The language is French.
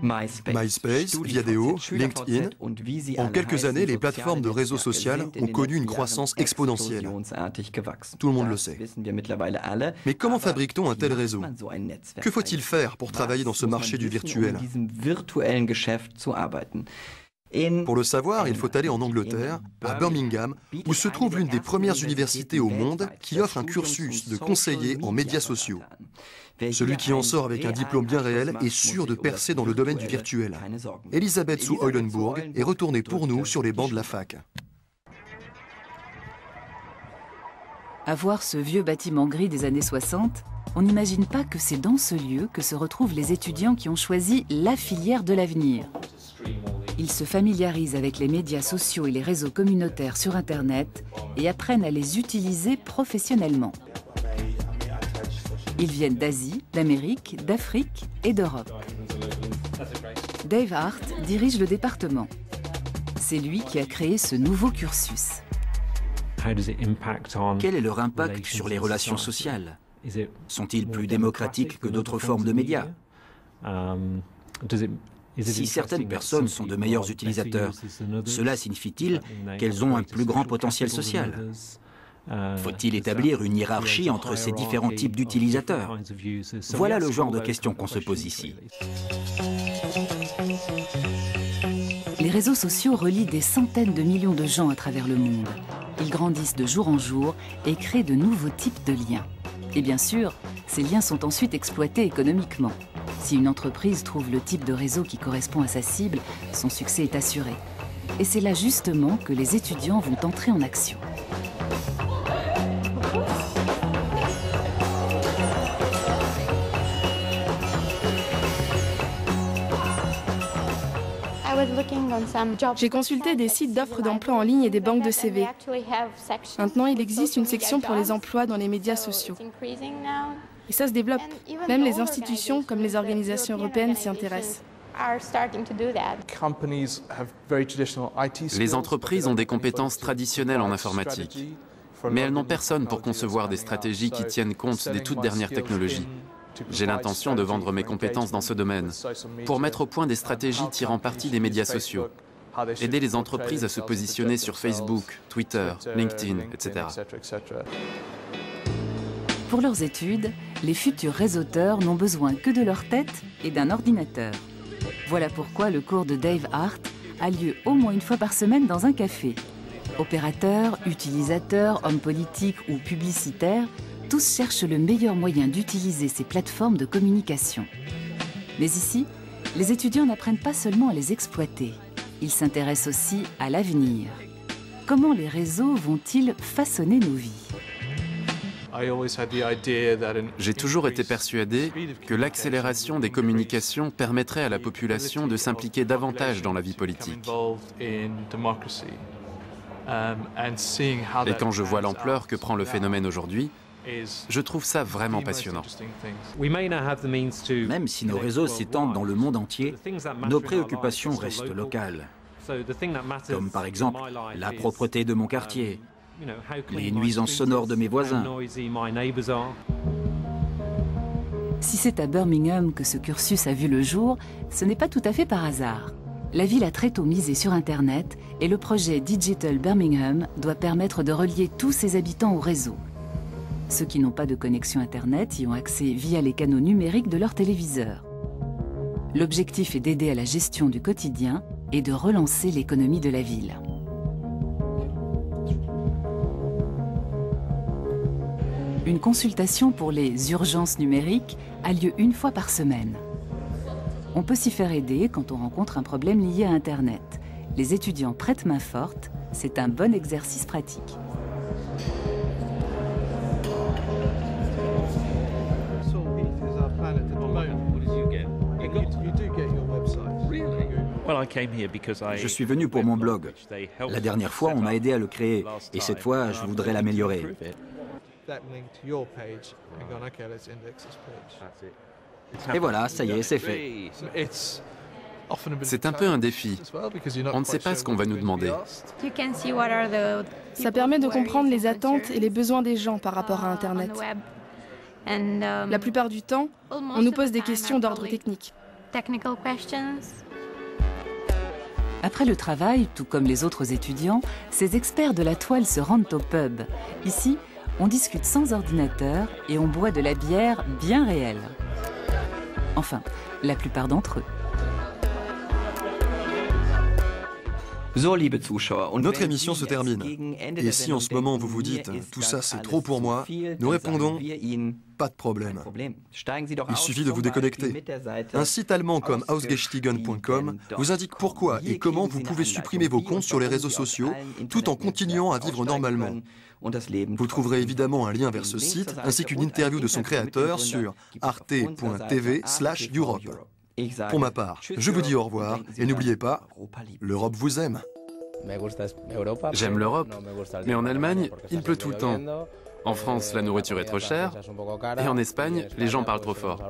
MySpace, Viadeo, LinkedIn. En quelques années, les plateformes de réseau social ont connu une croissance exponentielle. Tout le monde le sait. Mais comment fabrique-t-on un tel réseau? Que faut-il faire pour travailler dans ce marché du virtuel? Pour le savoir, il faut aller en Angleterre, à Birmingham, où se trouve l'une des premières universités au monde qui offre un cursus de conseiller en médias sociaux. Celui qui en sort avec un diplôme bien réel est sûr de percer dans le domaine du virtuel. Elisabeth Sue-Eulenburg est retournée pour nous sur les bancs de la fac. À voir ce vieux bâtiment gris des années 60, on n'imagine pas que c'est dans ce lieu que se retrouvent les étudiants qui ont choisi la filière de l'avenir. Ils se familiarisent avec les médias sociaux et les réseaux communautaires sur Internet et apprennent à les utiliser professionnellement. Ils viennent d'Asie, d'Amérique, d'Afrique et d'Europe. Dave Hart dirige le département. C'est lui qui a créé ce nouveau cursus. Quel est leur impact sur les relations sociales? Sont-ils plus démocratiques que d'autres formes de médias? Si certaines personnes sont de meilleurs utilisateurs, cela signifie-t-il qu'elles ont un plus grand potentiel social? Faut-il établir une hiérarchie entre ces différents types d'utilisateurs? Voilà le genre de questions qu'on se pose ici. Les réseaux sociaux relient des centaines de millions de gens à travers le monde. Ils grandissent de jour en jour et créent de nouveaux types de liens. Et bien sûr, ces liens sont ensuite exploités économiquement. Si une entreprise trouve le type de réseau qui correspond à sa cible, son succès est assuré. Et c'est là justement que les étudiants vont entrer en action. J'ai consulté des sites d'offres d'emploi en ligne et des banques de CV. Maintenant, il existe une section pour les emplois dans les médias sociaux. Et ça se développe. Même les institutions, comme les organisations européennes, s'y intéressent. Les entreprises ont des compétences traditionnelles en informatique, mais elles n'ont personne pour concevoir des stratégies qui tiennent compte des toutes dernières technologies. J'ai l'intention de vendre mes compétences dans ce domaine, pour mettre au point des stratégies tirant parti des médias sociaux, aider les entreprises à se positionner sur Facebook, Twitter, LinkedIn, etc. Pour leurs études, les futurs réseauteurs n'ont besoin que de leur tête et d'un ordinateur. Voilà pourquoi le cours de Dave Hart a lieu au moins une fois par semaine dans un café. Opérateurs, utilisateurs, hommes politiques ou publicitaires, tous cherchent le meilleur moyen d'utiliser ces plateformes de communication. Mais ici, les étudiants n'apprennent pas seulement à les exploiter, ils s'intéressent aussi à l'avenir. Comment les réseaux vont-ils façonner nos vies ? J'ai toujours été persuadé que l'accélération des communications permettrait à la population de s'impliquer davantage dans la vie politique. Et quand je vois l'ampleur que prend le phénomène aujourd'hui, je trouve ça vraiment passionnant. Même si nos réseaux s'étendent dans le monde entier, nos préoccupations restent locales. Comme par exemple la propreté de mon quartier, les nuisances sonores de mes voisins. Si c'est à Birmingham que ce cursus a vu le jour, ce n'est pas tout à fait par hasard. La ville a très tôt misé sur Internet et le projet Digital Birmingham doit permettre de relier tous ses habitants au réseau. Ceux qui n'ont pas de connexion Internet y ont accès via les canaux numériques de leur téléviseur. L'objectif est d'aider à la gestion du quotidien et de relancer l'économie de la ville. Une consultation pour les urgences numériques a lieu une fois par semaine. On peut s'y faire aider quand on rencontre un problème lié à Internet. Les étudiants prêtent main forte, c'est un bon exercice pratique. Je suis venu pour mon blog. La dernière fois, on m'a aidé à le créer, et cette fois, je voudrais l'améliorer. Et voilà, ça y est, c'est fait. C'est un peu un défi. On ne sait pas ce qu'on va nous demander. Ça permet de comprendre les attentes et les besoins des gens par rapport à Internet. La plupart du temps, on nous pose des questions d'ordre technique. Après le travail, tout comme les autres étudiants, ces experts de la toile se rendent au pub. Ici, on discute sans ordinateur et on boit de la bière bien réelle. Enfin, la plupart d'entre eux. Notre émission se termine. Et si en ce moment vous vous dites « tout ça c'est trop pour moi », nous répondons « pas de problème ». Il suffit de vous déconnecter. Un site allemand comme Ausgestiegen.com vous indique pourquoi et comment vous pouvez supprimer vos comptes sur les réseaux sociaux tout en continuant à vivre normalement. Vous trouverez évidemment un lien vers ce site ainsi qu'une interview de son créateur sur arte.tv/Europe. Pour ma part, je vous dis au revoir et n'oubliez pas, l'Europe vous aime. J'aime l'Europe, mais en Allemagne, il pleut tout le temps. En France, la nourriture est trop chère. Et en Espagne, les gens parlent trop fort.